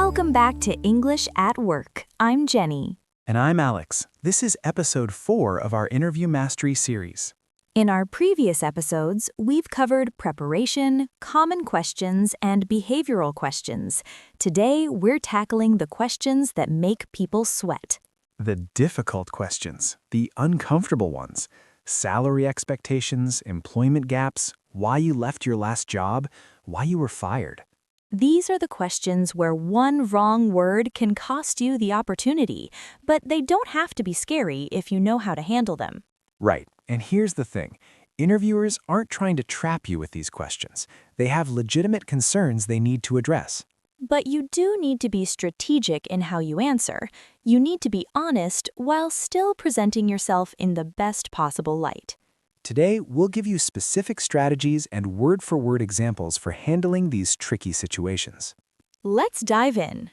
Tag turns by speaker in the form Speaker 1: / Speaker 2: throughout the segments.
Speaker 1: Welcome back to English at Work. I'm Jenny.
Speaker 2: And I'm Alex. This is episode 4 of our Interview Mastery series.
Speaker 1: In our previous episodes, we've covered preparation, common questions, and behavioral questions. Today, we're tackling the questions that make people sweat.
Speaker 2: The difficult questions, the uncomfortable ones, salary expectations, employment gaps, why you left your last job, why you were fired.
Speaker 1: These are the questions where one wrong word can cost you the opportunity, but they don't have to be scary if you know how to handle them.
Speaker 2: Right, and here's the thing. Interviewers aren't trying to trap you with these questions. They have legitimate concerns they need to address.
Speaker 1: But you do need to be strategic in how you answer. You need to be honest while still presenting yourself in the best possible light.
Speaker 2: Today, we'll give you specific strategies and word-for-word examples for handling these tricky situations.
Speaker 1: Let's dive in.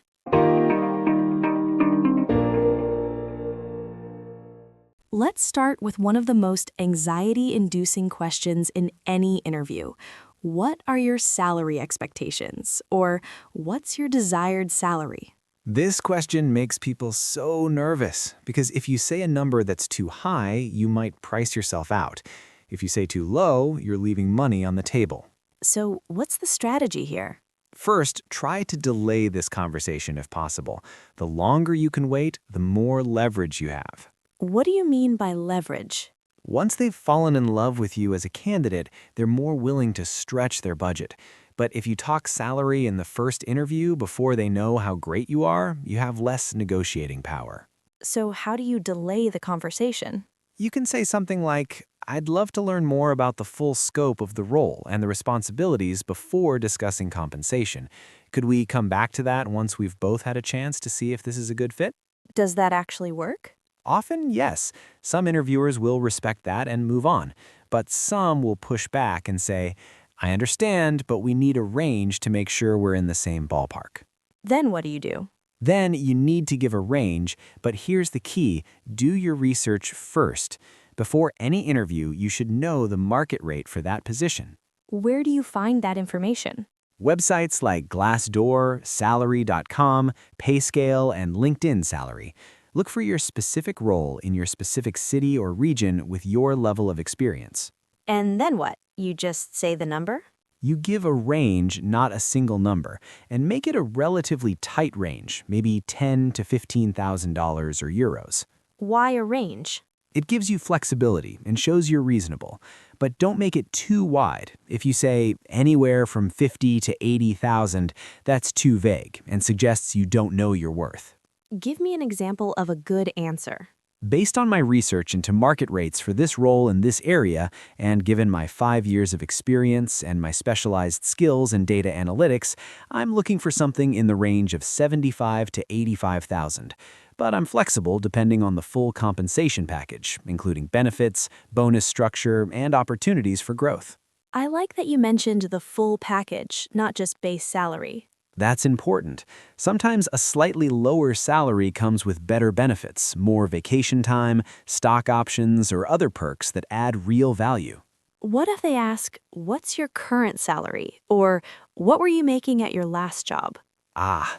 Speaker 1: Let's start with one of the most anxiety-inducing questions in any interview. What are your salary expectations? Or what's your desired salary?
Speaker 2: This question makes people so nervous because if you say a number that's too high, you might price yourself out. If you say too low, you're leaving money on the table.
Speaker 1: So what's the strategy here?
Speaker 2: First, try to delay this conversation if possible. The longer you can wait, the more leverage you have.
Speaker 1: What do you mean by leverage?
Speaker 2: Once they've fallen in love with you as a candidate, they're more willing to stretch their budget. But if you talk salary in the first interview before they know how great you are, you have less negotiating power.
Speaker 1: So how do you delay the conversation?
Speaker 2: You can say something like, "I'd love to learn more about the full scope of the role and the responsibilities before discussing compensation. Could we come back to that once we've both had a chance to see if this is a good fit?"
Speaker 1: Does that actually work?
Speaker 2: Often, yes. Some interviewers will respect that and move on. But some will push back and say, "I understand, but we need a range to make sure we're in the same ballpark."
Speaker 1: Then what do you do?
Speaker 2: Then you need to give a range, but here's the key. Do your research first. Before any interview, you should know the market rate for that position.
Speaker 1: Where do you find that information?
Speaker 2: Websites like Glassdoor, Salary.com, Payscale, and LinkedIn Salary. Look for your specific role in your specific city or region with your level of experience.
Speaker 1: And then what? You just say the number?
Speaker 2: You give a range, not a single number, and make it a relatively tight range, maybe $10,000 to $15,000 or euros.
Speaker 1: Why a range?
Speaker 2: It gives you flexibility and shows you're reasonable, but don't make it too wide. If you say anywhere from 50 to 80,000, that's too vague and suggests you don't know your worth.
Speaker 1: Give me an example of a good answer.
Speaker 2: Based on my research into market rates for this role in this area, and given my 5 years of experience and my specialized skills in data analytics, I'm looking for something in the range of 75 to 85,000. But I'm flexible depending on the full compensation package, including benefits, bonus structure, and opportunities for growth.
Speaker 1: I like that you mentioned the full package, not just base salary.
Speaker 2: That's important. Sometimes a slightly lower salary comes with better benefits, more vacation time, stock options, or other perks that add real value.
Speaker 1: What if they ask, what's your current salary? Or what were you making at your last job?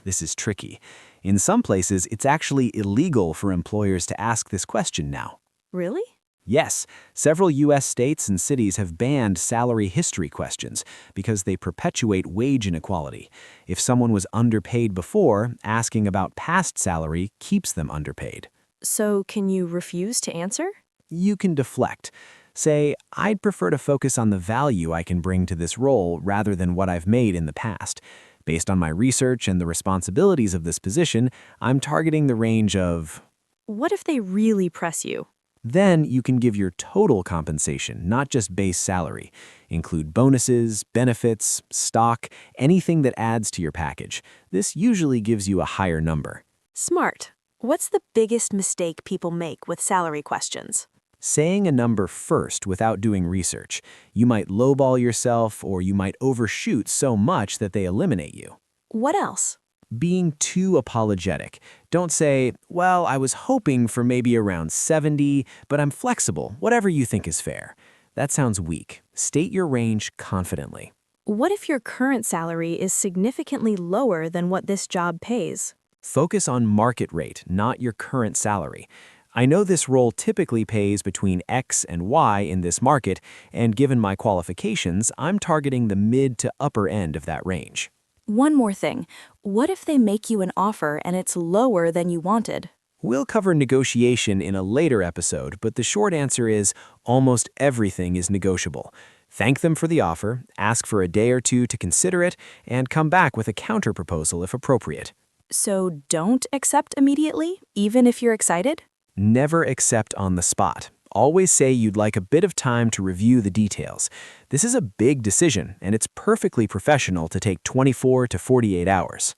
Speaker 2: This is tricky. In some places, it's actually illegal for employers to ask this question now.
Speaker 1: Really?
Speaker 2: Yes, several U.S. states and cities have banned salary history questions because they perpetuate wage inequality. If someone was underpaid before, asking about past salary keeps them underpaid.
Speaker 1: So can you refuse to answer?
Speaker 2: You can deflect. Say, "I'd prefer to focus on the value I can bring to this role rather than what I've made in the past. Based on my research and the responsibilities of this position, I'm targeting the range of..."
Speaker 1: What if they really press you?
Speaker 2: Then you can give your total compensation, not just base salary. Include bonuses, benefits, stock, anything that adds to your package. This usually gives you a higher number.
Speaker 1: Smart. What's the biggest mistake people make with salary questions?
Speaker 2: Saying a number first without doing research. You might lowball yourself or you might overshoot so much that they eliminate you.
Speaker 1: What else?
Speaker 2: Being too apologetic. Don't say, "Well, I was hoping for maybe around 70, but I'm flexible, whatever you think is fair." That sounds weak. State your range confidently.
Speaker 1: What if your current salary is significantly lower than what this job pays?
Speaker 2: Focus on market rate, not your current salary. I know this role typically pays between X and Y in this market, and given my qualifications, I'm targeting the mid to upper end of that range.
Speaker 1: One more thing. What if they make you an offer and it's lower than you wanted?
Speaker 2: We'll cover negotiation in a later episode, but the short answer is almost everything is negotiable. Thank them for the offer, ask for a day or two to consider it, and come back with a counterproposal if appropriate.
Speaker 1: So don't accept immediately, even if you're excited?
Speaker 2: Never accept on the spot. Always say you'd like a bit of time to review the details. This is a big decision, and it's perfectly professional to take 24 to 48 hours.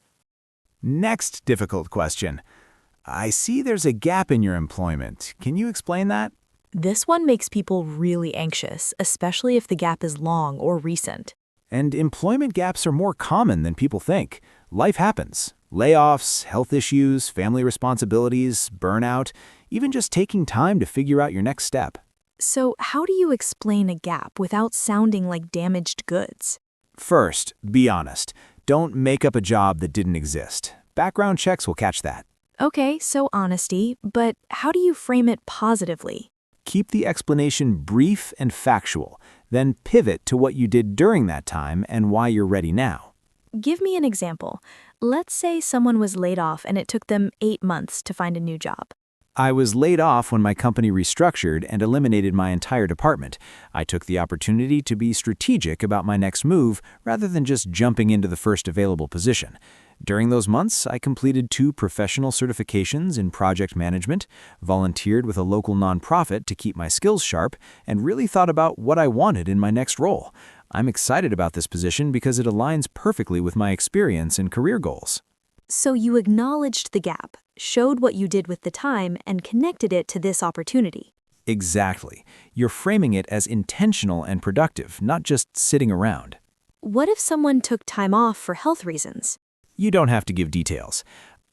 Speaker 3: Next difficult question. I see there's a gap in your employment. Can you explain that?
Speaker 1: This one makes people really anxious, especially if the gap is long or recent.
Speaker 3: And employment gaps are more common than people think. Life happens. Layoffs, health issues, family responsibilities, burnout, even just taking time to figure out your next step.
Speaker 1: So how do you explain a gap without sounding like damaged goods?
Speaker 3: First, be honest. Don't make up a job that didn't exist. Background checks will catch that.
Speaker 1: Okay, so honesty, but how do you frame it positively?
Speaker 3: Keep the explanation brief and factual, then pivot to what you did during that time and why you're ready now.
Speaker 1: Give me an example. Let's say someone was laid off and it took them 8 months to find a new job.
Speaker 3: I was laid off when my company restructured and eliminated my entire department. I took the opportunity to be strategic about my next move rather than just jumping into the first available position. During those months, I completed 2 professional certifications in project management, volunteered with a local nonprofit to keep my skills sharp, and really thought about what I wanted in my next role. I'm excited about this position because it aligns perfectly with my experience and career goals.
Speaker 1: So you acknowledged the gap, showed what you did with the time, and connected it to this opportunity.
Speaker 3: Exactly. You're framing it as intentional and productive, not just sitting around.
Speaker 1: What if someone took time off for health reasons?
Speaker 3: You don't have to give details.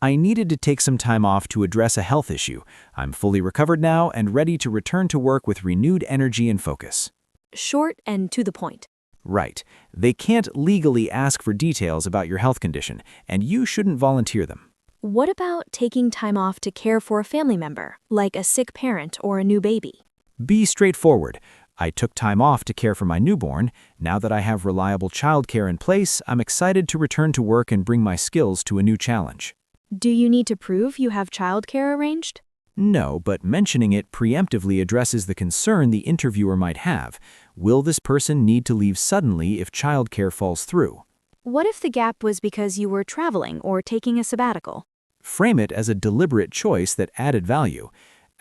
Speaker 3: I needed to take some time off to address a health issue. I'm fully recovered now and ready to return to work with renewed energy and focus.
Speaker 1: Short and to the point.
Speaker 3: Right. They can't legally ask for details about your health condition, and you shouldn't volunteer them.
Speaker 1: What about taking time off to care for a family member, like a sick parent or a new baby?
Speaker 3: Be straightforward. I took time off to care for my newborn. Now that I have reliable childcare in place, I'm excited to return to work and bring my skills to a new challenge.
Speaker 1: Do you need to prove you have childcare arranged?
Speaker 3: No, but mentioning it preemptively addresses the concern the interviewer might have. Will this person need to leave suddenly if childcare falls through?
Speaker 1: What if the gap was because you were traveling or taking a sabbatical?
Speaker 3: Frame it as a deliberate choice that added value.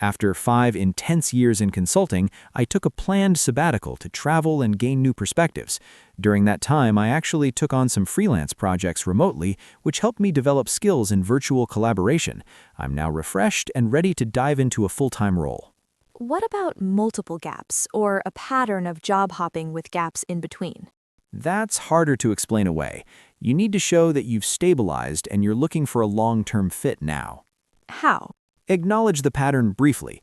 Speaker 3: After 5 intense years in consulting, I took a planned sabbatical to travel and gain new perspectives. During that time, I actually took on some freelance projects remotely, which helped me develop skills in virtual collaboration. I'm now refreshed and ready to dive into a full-time role.
Speaker 1: What about multiple gaps or a pattern of job hopping with gaps in between?
Speaker 3: That's harder to explain away. You need to show that you've stabilized and you're looking for a long-term fit now.
Speaker 1: How?
Speaker 3: Acknowledge the pattern briefly.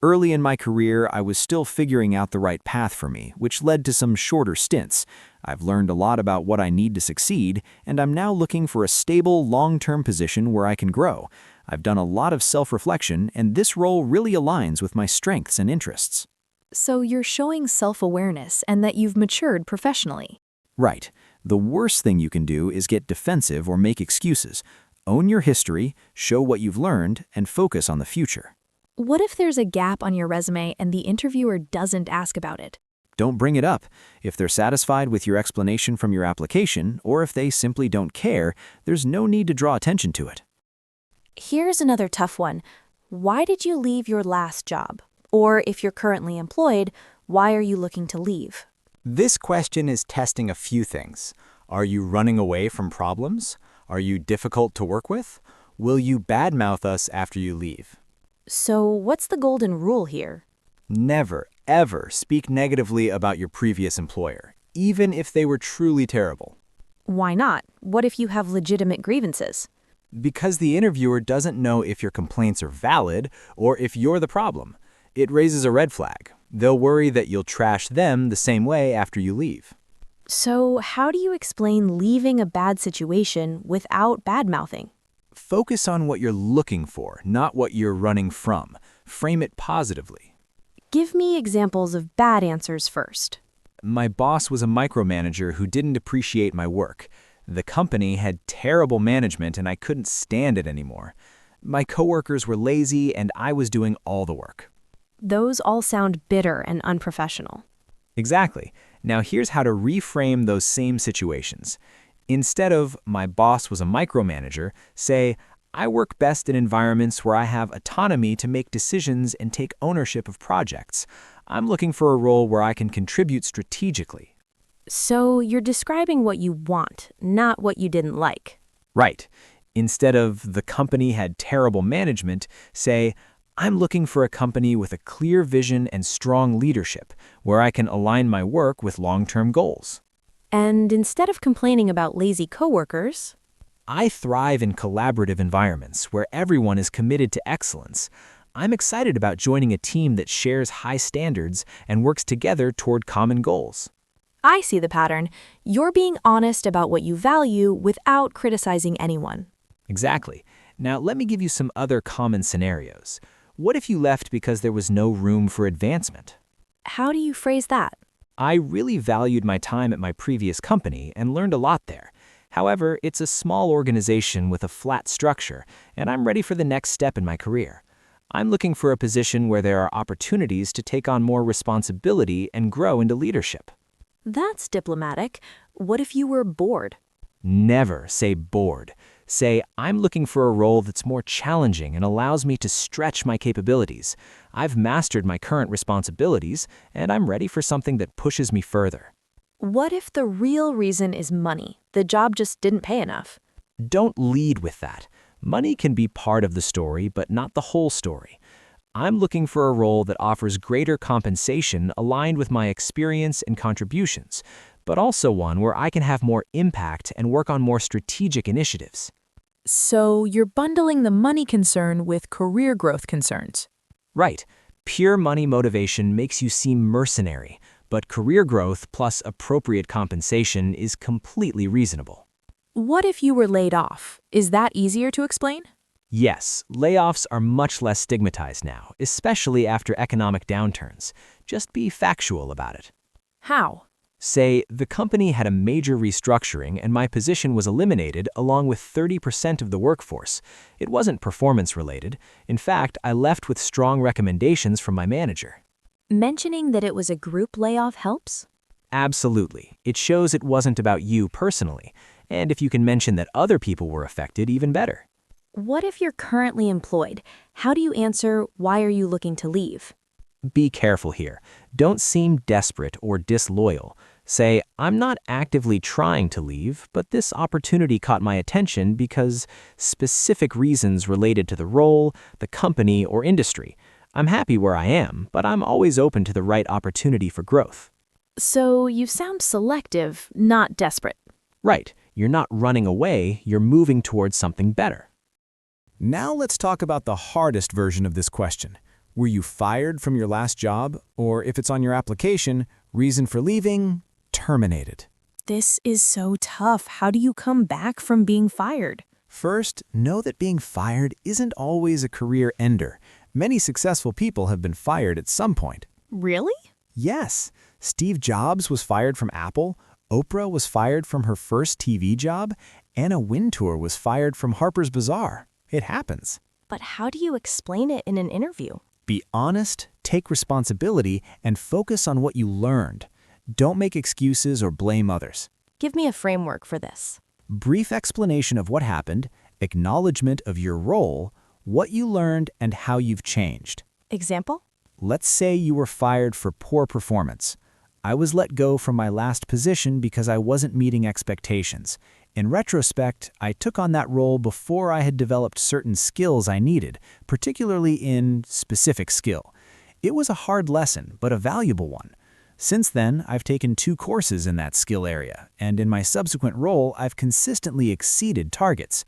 Speaker 3: Early in my career, I was still figuring out the right path for me, which led to some shorter stints. I've learned a lot about what I need to succeed, and I'm now looking for a stable, long-term position where I can grow. I've done a lot of self-reflection, and this role really aligns with my strengths and interests.
Speaker 1: So you're showing self-awareness and that you've matured professionally.
Speaker 3: Right. The worst thing you can do is get defensive or make excuses. Own your history, show what you've learned, and focus on the future.
Speaker 1: What if there's a gap on your resume and the interviewer doesn't ask about it?
Speaker 3: Don't bring it up. If they're satisfied with your explanation from your application, or if they simply don't care, there's no need to draw attention to it.
Speaker 1: Here's another tough one. Why did you leave your last job? Or if you're currently employed, why are you looking to leave?
Speaker 4: This question is testing a few things. Are you running away from problems? Are you difficult to work with? Will you badmouth us after you leave?
Speaker 1: So what's the golden rule here?
Speaker 4: Never, ever speak negatively about your previous employer, even if they were truly terrible.
Speaker 1: Why not? What if you have legitimate grievances?
Speaker 4: Because the interviewer doesn't know if your complaints are valid or if you're the problem. It raises a red flag. They'll worry that you'll trash them the same way after you leave.
Speaker 1: So, how do you explain leaving a bad situation without bad-mouthing?
Speaker 3: Focus on what you're looking for, not what you're running from. Frame it positively.
Speaker 1: Give me examples of bad answers first.
Speaker 3: My boss was a micromanager who didn't appreciate my work. The company had terrible management and I couldn't stand it anymore. My coworkers were lazy and I was doing all the work.
Speaker 1: Those all sound bitter and unprofessional.
Speaker 3: Exactly. Now here's how to reframe those same situations. Instead of, my boss was a micromanager, say, I work best in environments where I have autonomy to make decisions and take ownership of projects. I'm looking for a role where I can contribute strategically.
Speaker 1: So, you're describing what you want, not what you didn't like.
Speaker 3: Right. Instead of, the company had terrible management, say, I'm looking for a company with a clear vision and strong leadership, where I can align my work with long-term goals.
Speaker 1: And instead of complaining about lazy coworkers,
Speaker 3: I thrive in collaborative environments where everyone is committed to excellence. I'm excited about joining a team that shares high standards and works together toward common goals.
Speaker 1: I see the pattern. You're being honest about what you value without criticizing anyone.
Speaker 3: Exactly. Now, let me give you some other common scenarios. What if you left because there was no room for advancement?
Speaker 1: How do you phrase that?
Speaker 3: I really valued my time at my previous company and learned a lot there. However, it's a small organization with a flat structure, and I'm ready for the next step in my career. I'm looking for a position where there are opportunities to take on more responsibility and grow into leadership.
Speaker 1: That's diplomatic. What if you were bored?
Speaker 3: Never say bored. Say, I'm looking for a role that's more challenging and allows me to stretch my capabilities. I've mastered my current responsibilities, and I'm ready for something that pushes me further.
Speaker 1: What if the real reason is money? The job just didn't pay enough.
Speaker 3: Don't lead with that. Money can be part of the story, but not the whole story. I'm looking for a role that offers greater compensation aligned with my experience and contributions, but also one where I can have more impact and work on more strategic initiatives.
Speaker 5: So you're bundling the money concern with career growth concerns.
Speaker 3: Right. Pure money motivation makes you seem mercenary, but career growth plus appropriate compensation is completely reasonable.
Speaker 5: What if you were laid off? Is that easier to explain?
Speaker 3: Yes, layoffs are much less stigmatized now, especially after economic downturns. Just be factual about it.
Speaker 5: How?
Speaker 3: Say, the company had a major restructuring and my position was eliminated along with 30% of the workforce. It wasn't performance-related. In fact, I left with strong recommendations from my manager.
Speaker 1: Mentioning that it was a group layoff helps?
Speaker 3: Absolutely. It shows it wasn't about you personally. And if you can mention that other people were affected, even better.
Speaker 1: What if you're currently employed? How do you answer, why are you looking to leave?
Speaker 3: Be careful here. Don't seem desperate or disloyal. Say, I'm not actively trying to leave, but this opportunity caught my attention because specific reasons related to the role, the company, or industry. I'm happy where I am, but I'm always open to the right opportunity for growth.
Speaker 1: So you sound selective, not desperate.
Speaker 3: Right. You're not running away, you're moving towards something better.
Speaker 2: Now let's talk about the hardest version of this question. Were you fired from your last job? Or if it's on your application, reason for leaving? Terminated.
Speaker 1: This is so tough. How do you come back from being fired?
Speaker 2: First, know that being fired isn't always a career ender. Many successful people have been fired at some point.
Speaker 1: Really?
Speaker 2: Yes, Steve Jobs was fired from Apple, Oprah was fired from her first TV job, Anna Wintour was fired from Harper's Bazaar. It happens.
Speaker 1: But how do you explain it in an interview?
Speaker 2: Be honest, take responsibility, and focus on what you learned. Don't make excuses or blame others.
Speaker 1: Give me a framework for this.
Speaker 2: Brief explanation of what happened, acknowledgement of your role, what you learned, and how you've changed.
Speaker 1: Example?
Speaker 2: Let's say you were fired for poor performance. I was let go from my last position because I wasn't meeting expectations. In retrospect, I took on that role before I had developed certain skills I needed, particularly in specific skill. It was a hard lesson, but a valuable one. Since then, I've taken 2 courses in that skill area, and in my subsequent role, I've consistently exceeded targets.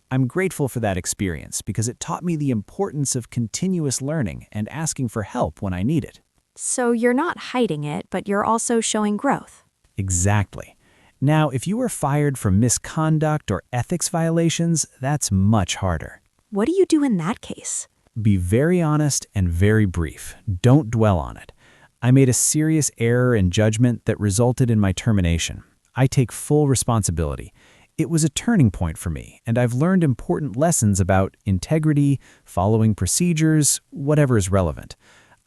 Speaker 2: I'm grateful for that experience because it taught me the importance of continuous learning and asking for help when I need it.
Speaker 1: So you're not hiding it, but you're also showing growth.
Speaker 3: Exactly. Now, if you were fired for misconduct or ethics violations, that's much harder.
Speaker 1: What do you do in that case?
Speaker 3: Be very honest and very brief. Don't dwell on it. I made a serious error in judgment that resulted in my termination. I take full responsibility. It was a turning point for me, and I've learned important lessons about integrity, following procedures, whatever is relevant.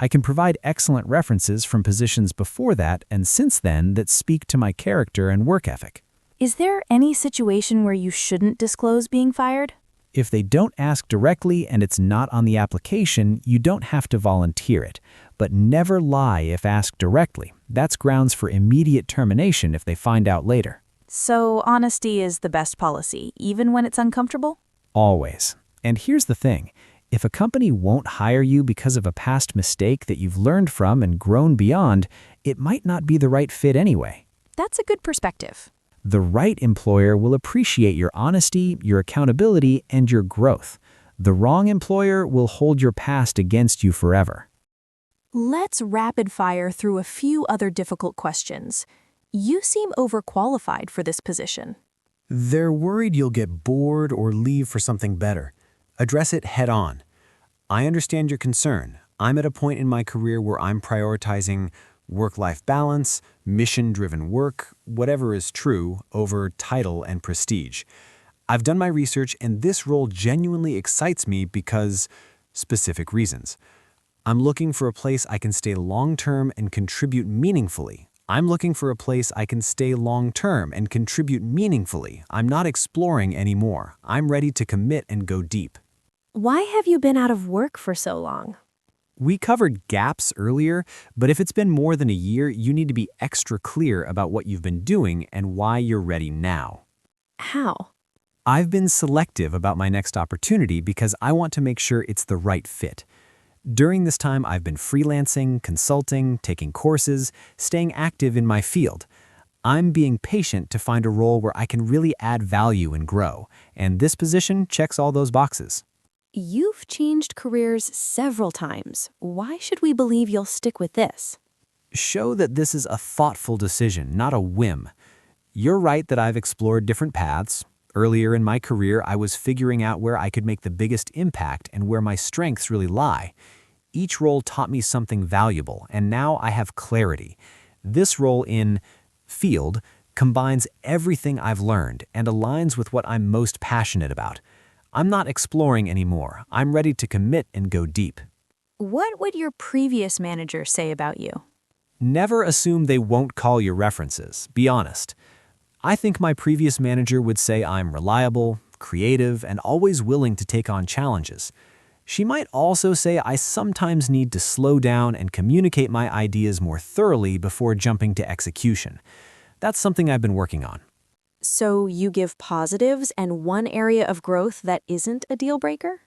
Speaker 3: I can provide excellent references from positions before that and since then that speak to my character and work ethic.
Speaker 5: Is there any situation where you shouldn't disclose being fired?
Speaker 3: If they don't ask directly and it's not on the application, you don't have to volunteer it. But never lie if asked directly. That's grounds for immediate termination if they find out later.
Speaker 5: So honesty is the best policy, even when it's uncomfortable?
Speaker 3: Always. And here's the thing. If a company won't hire you because of a past mistake that you've learned from and grown beyond, it might not be the right fit anyway.
Speaker 5: That's a good perspective.
Speaker 3: The right employer will appreciate your honesty, your accountability, and your growth. The wrong employer will hold your past against you forever.
Speaker 5: Let's rapid fire through a few other difficult questions. You seem overqualified for this position.
Speaker 6: They're worried you'll get bored or leave for something better. Address it head on. I understand your concern. I'm at a point in my career where I'm prioritizing work-life balance, mission-driven work, whatever is true, over title and prestige. I've done my research, and this role genuinely excites me because specific reasons. I'm looking for a place I can stay long-term and contribute meaningfully. I'm not exploring anymore. I'm ready to commit and go deep.
Speaker 1: Why have you been out of work for so long?
Speaker 6: We covered gaps earlier, but if it's been more than a year, you need to be extra clear about what you've been doing and why you're ready now.
Speaker 1: How?
Speaker 6: I've been selective about my next opportunity because I want to make sure it's the right fit. During this time, I've been freelancing, consulting, taking courses, staying active in my field. I'm being patient to find a role where I can really add value and grow, and this position checks all those boxes.
Speaker 1: You've changed careers several times. Why should we believe you'll stick with this?
Speaker 6: Show that this is a thoughtful decision, not a whim. You're right that I've explored different paths. Earlier in my career, I was figuring out where I could make the biggest impact and where my strengths really lie. Each role taught me something valuable, and now I have clarity. This role in field combines everything I've learned and aligns with what I'm most passionate about. I'm not exploring anymore. I'm ready to commit and go deep.
Speaker 5: What would your previous manager say about you?
Speaker 6: Never assume they won't call your references. Be honest. I think my previous manager would say I'm reliable, creative, and always willing to take on challenges. She might also say I sometimes need to slow down and communicate my ideas more thoroughly before jumping to execution. That's something I've been working on.
Speaker 1: So you give positives and one area of growth that isn't a deal breaker?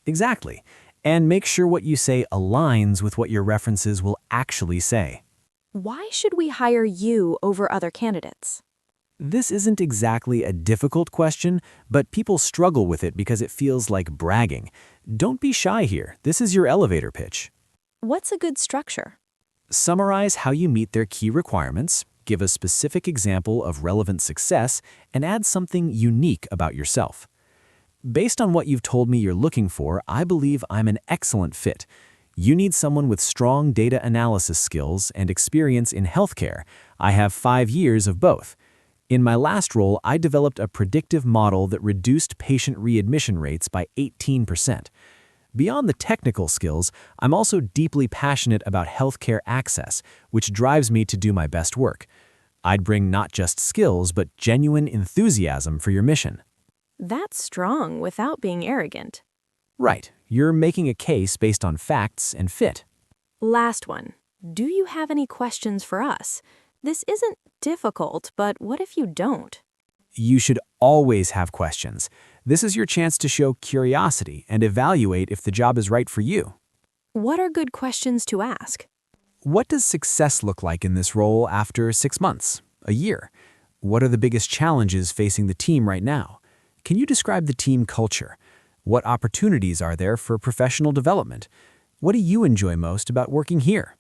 Speaker 6: Exactly. And make sure what you say aligns with what your references will actually say.
Speaker 1: Why should we hire you over other candidates?
Speaker 6: This isn't exactly a difficult question, but people struggle with it because it feels like bragging. Don't be shy here. This is your elevator pitch.
Speaker 1: What's a good structure?
Speaker 6: Summarize how you meet their key requirements, give a specific example of relevant success, and add something unique about yourself. Based on what you've told me you're looking for, I believe I'm an excellent fit. You need someone with strong data analysis skills and experience in healthcare. I have 5 years of both. In my last role, I developed a predictive model that reduced patient readmission rates by 18%. Beyond the technical skills, I'm also deeply passionate about healthcare access, which drives me to do my best work. I'd bring not just skills, but genuine enthusiasm for your mission.
Speaker 1: That's strong without being arrogant.
Speaker 6: Right. You're making a case based on facts and fit.
Speaker 1: Last one. Do you have any questions for us? This isn't difficult, but what if you don't?
Speaker 6: You should always have questions. This is your chance to show curiosity and evaluate if the job is right for you.
Speaker 1: What are good questions to ask?
Speaker 6: What does success look like in this role after 6 months, a year? What are the biggest challenges facing the team right now? Can you describe the team culture? What opportunities are there for professional development? What do you enjoy most about working here?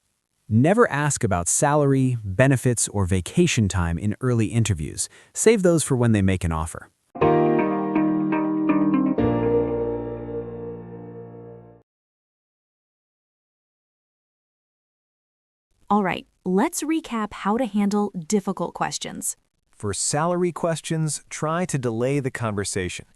Speaker 6: Never ask about salary, benefits, or vacation time in early interviews. Save those for when they make an offer.
Speaker 5: All right, let's recap how to handle difficult questions.
Speaker 3: For salary questions, try to delay the conversation.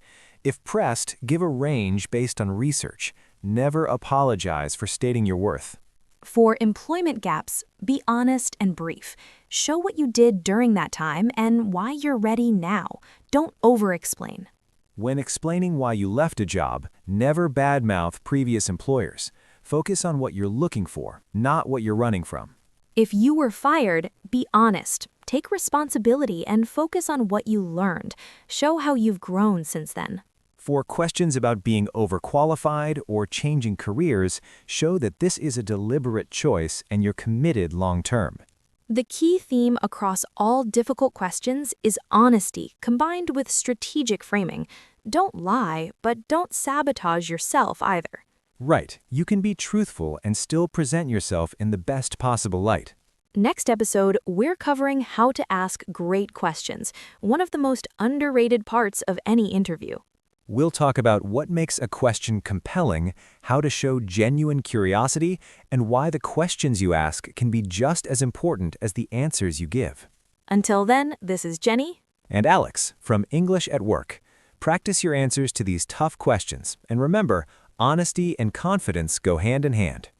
Speaker 3: If pressed, give a range based on research. Never apologize for stating your worth.
Speaker 5: For employment gaps, be honest and brief. Show what you did during that time and why you're ready now. Don't over-explain.
Speaker 3: When explaining why you left a job, never badmouth previous employers. Focus on what you're looking for, not what you're running from.
Speaker 5: If you were fired, be honest. Take responsibility and focus on what you learned. Show how you've grown since then.
Speaker 3: For questions about being overqualified or changing careers, show that this is a deliberate choice and you're committed long-term.
Speaker 5: The key theme across all difficult questions is honesty combined with strategic framing. Don't lie, but don't sabotage yourself either.
Speaker 3: Right, you can be truthful and still present yourself in the best possible light.
Speaker 5: Next episode, we're covering how to ask great questions, one of the most underrated parts of any interview.
Speaker 3: We'll talk about what makes a question compelling, how to show genuine curiosity, and why the questions you ask can be just as important as the answers you give.
Speaker 5: Until then, this is Jenny
Speaker 3: And Alex from English at Work. Practice your answers to these tough questions, and remember, honesty and confidence go hand in hand.